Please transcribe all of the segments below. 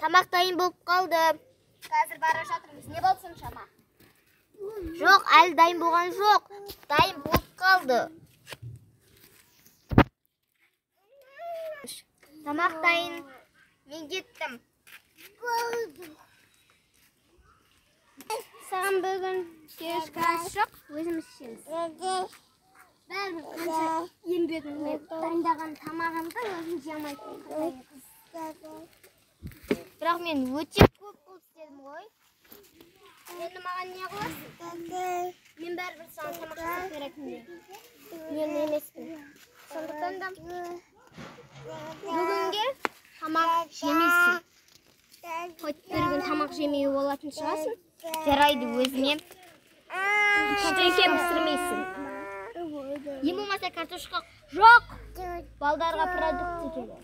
Тамақ дайын болып қалды. Қазір бара жатырмыз. Не болды соншама? Жоқ, әлі дайын болған жоқ. Дайын болып қалды. Тамақ дайын. Мен кеттім. Саған бүгін кешкі ас жоқ, өзіміз ішеміз. Бәрібір қанша еңбегіммен дайындаған тамағымды өзім жей алмайтын. Бірақ мен өте көп қылып істедім ғой. Енді маған не қыласың? Мен бәрібір саған тамақ жасап беретіндей. Мен емеспін. Сондықтан да Бүгінге тамақ жемейсің. хоть бір күн тамақ жемеу болатын шығарсың. Жарайды, өзіме Ештеңе пісірмейсің. ең болмаса картошка жоқ. Балдарға продукция керек.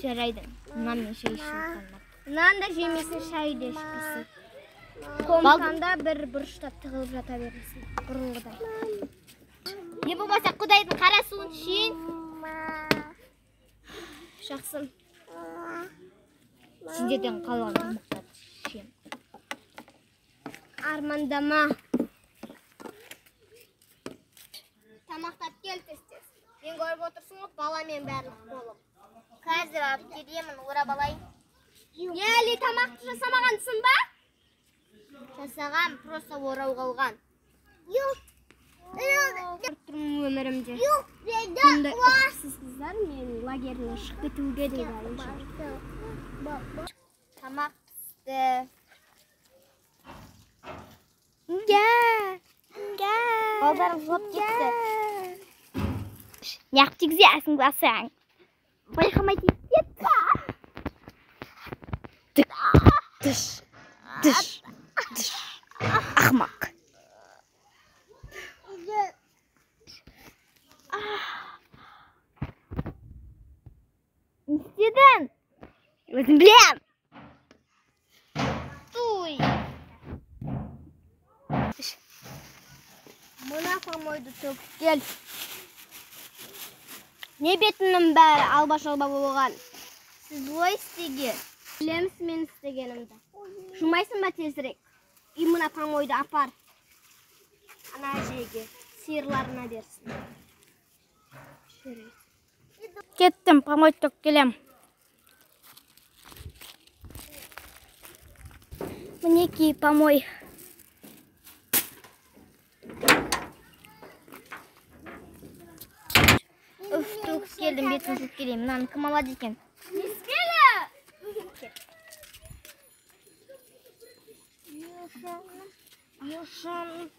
Жарайды. Мына мен шай ішіп қалмақ. Нан да жемейсің, шай да ішпейсің. Комнатаңда бір бұрыштап тығылып жата бересің. Бұрынғыдай. Ең болмаса Құдайдың қара суын ішейін. Жақсы. Сендерден қалған тамақтарды ішемін. Армандама. Тамақтап кел тез-тез. Мен көріп отырсың ғой, баламен барлық болып. Қазір алып келемін, орап алайын. Не әлі тамақты жасамағансың ба? Жасаған, просто орау қалған. Тұрмын өмірімде. Мұндай ұқсыз қыздар мен лагеріне шығып кетуге де дайынмын. Тамақ пісті. Балдарым жуап кетті. Неғып тегізесің басаң? Байқамай тегіп кетті. Дыш. Ақмақ. Не істедің? Өзім білем. Туй. Мына помойды төгіп кел. Не бетімнің бәрі алба-шалба болған? Сіз бұлай істеген. Білеміз мен істегенімді. Жумайсың ба тезірек? И мына помойды апар. Ана әжеге, сиырларына берсін. Кеттім, помой төгіп келем. Мінекей помой. Үф, төгіп келдім, бетін жуып келейін. Мынаны кім алады екен? Нескелі! Ешан.